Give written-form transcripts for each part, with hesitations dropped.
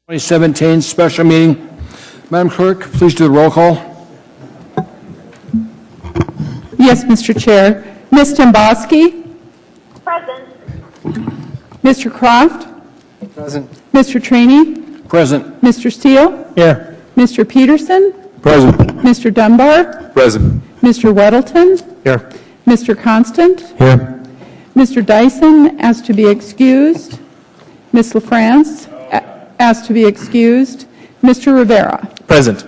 2017 special meeting. Madam Clerk, please do the roll call. Yes, Mr. Chair. Ms. Domboski? Present. Mr. Croft? Present. Mr. Trainee? Present. Mr. Steele? Here. Mr. Peterson? Present. Mr. Dunbar? Present. Mr. Weddleton? Here. Mr. Constant? Here. Mr. Dyson asked to be excused. Ms. LaFrance asked to be excused. Mr. Rivera? Present.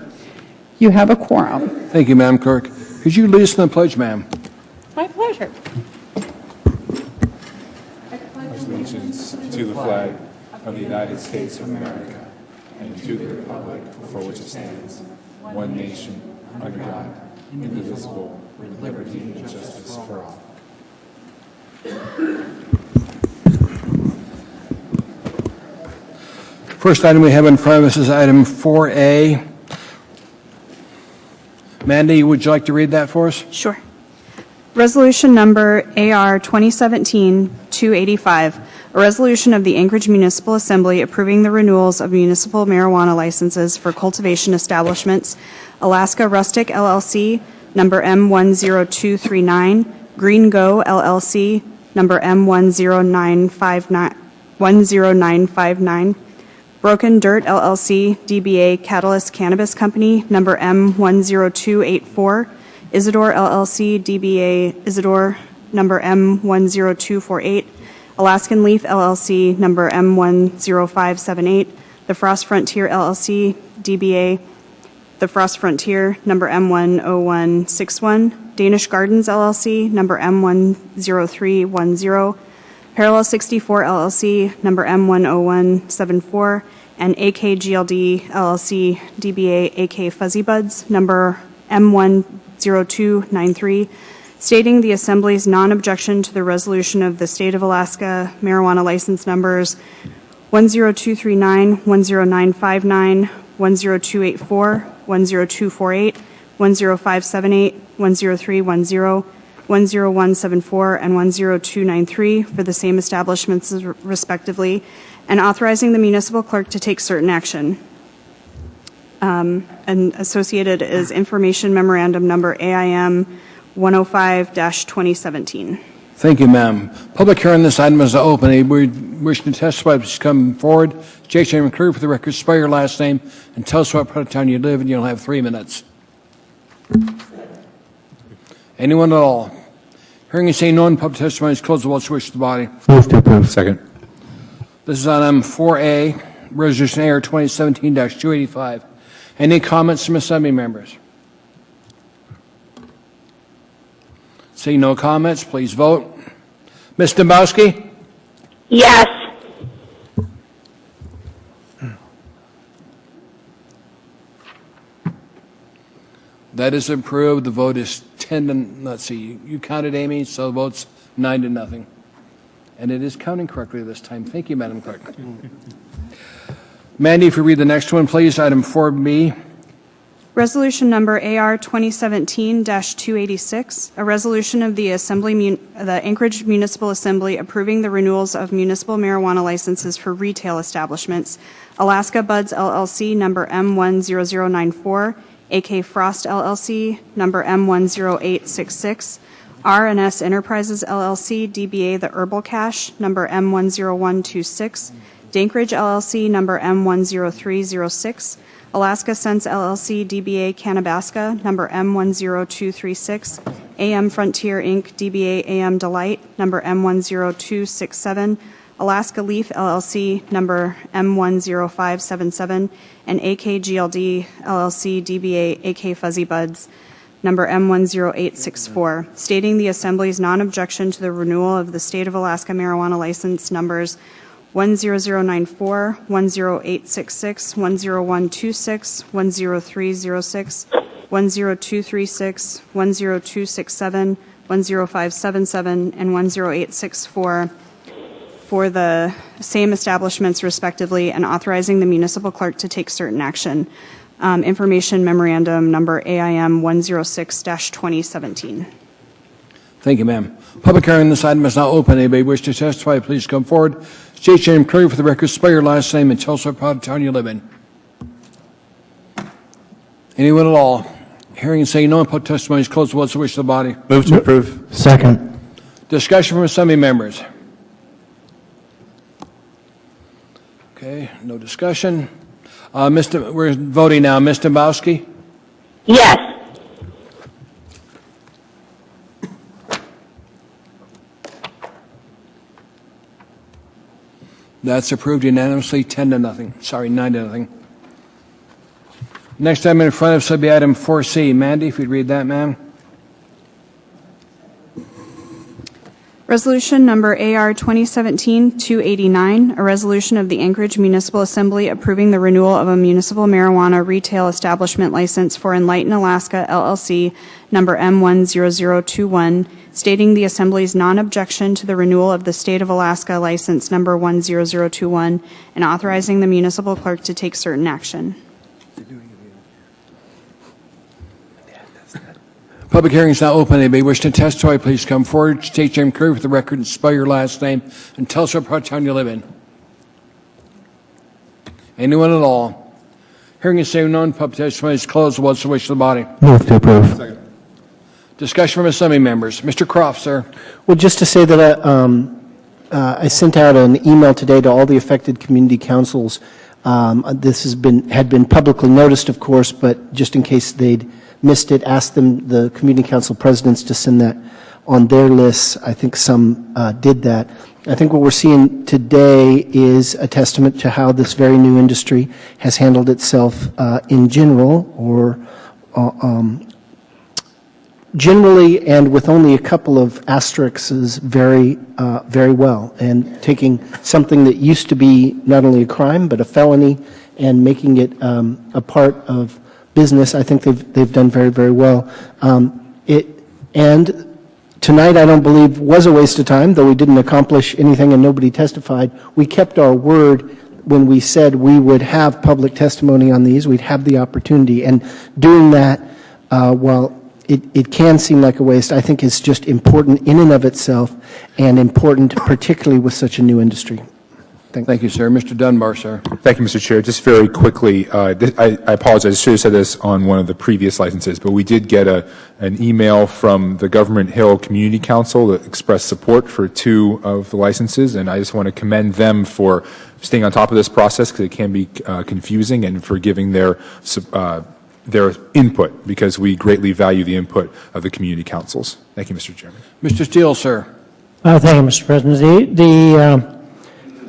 You have a quorum. Thank you, Madam Clerk. Could you lead us in the pledge, ma'am? My pleasure. Allegiance to the flag of the United States of America and to the republic for which it stands, one nation, under God, indivisible, with liberty and justice for all. First item we have in front of us is item 4A. Mandy, would you like to read that for us? Sure. Resolution number AR 2017-285, a resolution of the Anchorage Municipal Assembly approving the renewals of municipal marijuana licenses for cultivation establishments, Alaska Rustic LLC, number M10239, Green Go LLC, number M10959, Broken Dirt LLC, DBA Catalyst Cannabis Company, number M10284, Isidore LLC, DBA Isidore, number M10248, Alaskan Leaf LLC, number M10578, The Frost Frontier LLC, DBA The Frost Frontier, number M10161, Danish Gardens LLC, number M10310, Parallel 64 LLC, number M10174, and AKGLD LLC, DBA AK Fuzzy Buds, number M10293, stating the Assembly's non-objection to the resolution of the State of Alaska marijuana license numbers 10239, 10959, 10284, 10248, 10578, 10310, 10174, and 10293 for the same establishments respectively, and authorizing the municipal clerk to take certain action. And associated is information memorandum number AIM 105-2017. Thank you, ma'am. Public hearing on this item is open. Anybody wishing to testify, please come forward. Jake Chairman Clerk, for the record, spell your last name and tell us what part of town you live in. You'll have 3 minutes. Anyone at all? Hearing and seeing no one, public testimony is closed. The votes wish to the body. Move to approve. Second. This is on M4A, Resolution AR 2017-285. Any comments from Assembly members? Seeing no comments, please vote. Ms. Domboski? Yes. That is approved. The vote is 10 to, let's see, you counted, Amy, so the vote's 9-0. And it is counting correctly this time. Thank you, Madam Clerk. Mandy, if you read the next one, please, item 4B. Resolution number AR 2017-286, a resolution of the the Anchorage Municipal Assembly approving the renewals of municipal marijuana licenses for retail establishments, Alaska Buds LLC, number M10094, AK Frost LLC, number M10866, R&S Enterprises LLC, DBA The Herbal Cache, number M10126, Dankridge LLC, number M10306, Alaska Sense LLC, DBA Cannabaska, number M10236, AM Frontier Inc., DBA AM Delight, number M10267, Alaska Leaf LLC, number M10577, and AKGLD LLC, DBA AK Fuzzy Buds, number M10864, stating the Assembly's non-objection to the renewal of the State of Alaska marijuana license numbers 10094, 10866, 10126, 10306, 10236, 10267, 10577, and 10864 for the same establishments respectively, and authorizing the municipal clerk to take certain action. Information memorandum number AIM 106-2017. Thank you, ma'am. Public hearing on this item is now open. Anybody wish to testify, please come forward. State your name clearly for the record, spell your last name, and tell us what part of town you live in. Anyone at all? Hearing and saying no, and public testimony is closed. What's the wish of the body? Move to approve. Second. Discussion from assembly members. Okay, no discussion. We're voting now. Ms. Dombrowski? Yes. That's approved unanimously, 10-0. Sorry, 9-0. Next item in front of us will be item 4C. Mandy, if you'd read that, ma'am. Resolution number AR 2017-289, a resolution of the Anchorage Municipal Assembly approving the renewal of a municipal marijuana retail establishment license for Enlighten Alaska LLC, number M10021, stating the Assembly's non-objection to the renewal of the State of Alaska license number 10021, and authorizing the municipal clerk to take certain action. Public hearing is now open. Anybody wishing to testify, please come forward. State your name clearly for the record and spell your last name, and tell us what part of town you live in. Anyone at all? Hearing and saying none, public testimony is closed. What's the wish of the body? Move to approve. Second. Discussion from assembly members. Mr. Croft, sir. Well, just to say that I sent out an email today to all the affected community councils. This had been publicly noticed, of course, but just in case they'd missed it, asked them, the community council presidents, to send that on their lists. I think some did that. I think what we're seeing today is a testament to how this very new industry has handled itself in general, or generally, and with only a couple of asterisks, very well, and taking something that used to be not only a crime but a felony and making it a part of business. I think they've done very, very well. And tonight, I don't believe, was a waste of time, though we didn't accomplish anything and nobody testified. We kept our word when we said we would have public testimony on these. We'd have the opportunity, and doing that, while it can seem like a waste, I think is just important in and of itself, and important particularly with such a new industry. Thank you, sir. Mr. Dunbar, sir. Thank you, Mr. Chair. Just very quickly, I apologize. I should have said this on one of the previous licenses, but we did get an email from the Government Hill Community Council that expressed support for 2 of the licenses, and I just want to commend them for staying on top of this process, because it can be confusing, and for giving their input, because we greatly value the input of the community councils. Thank you, Mr. Chairman. Mr. Steele, sir. Thank you, Mr. President.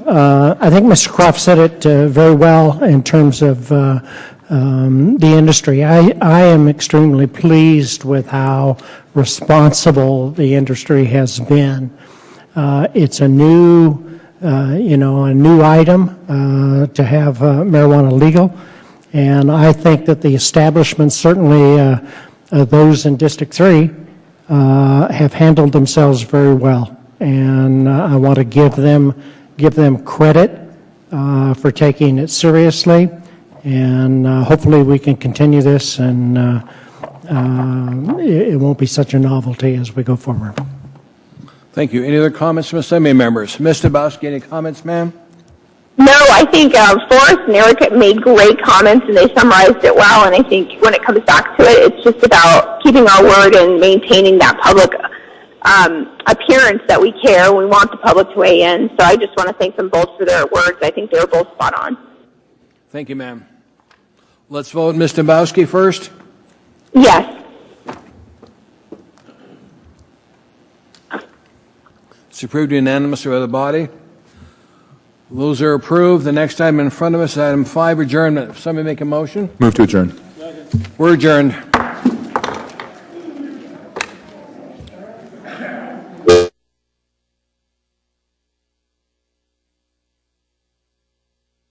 I think Mr. Croft said it very well in terms of the industry. I am extremely pleased with how responsible the industry has been. It's a new, a new item to have marijuana legal, and I think that the establishments, certainly those in District 3, have handled themselves very well, and I want to give them credit for taking it seriously, and hopefully we can continue this, and it won't be such a novelty as we go forward. Thank you. Any other comments from assembly members? Ms. Dombrowski, any comments, ma'am? No, I think Forrest and Eric made great comments, and they summarized it well, and I think when it comes back to it, it's just about keeping our word and maintaining that public appearance that we care. We want the public to weigh in. So I just want to thank them both for their words. I think they were both spot on. Thank you, ma'am. Let's vote. Ms. Dombrowski first. Yes. It's approved unanimously by the body. Those are approved. The next item in front of us is item 5, adjournment. Somebody make a motion? Move to adjourn. We're adjourned.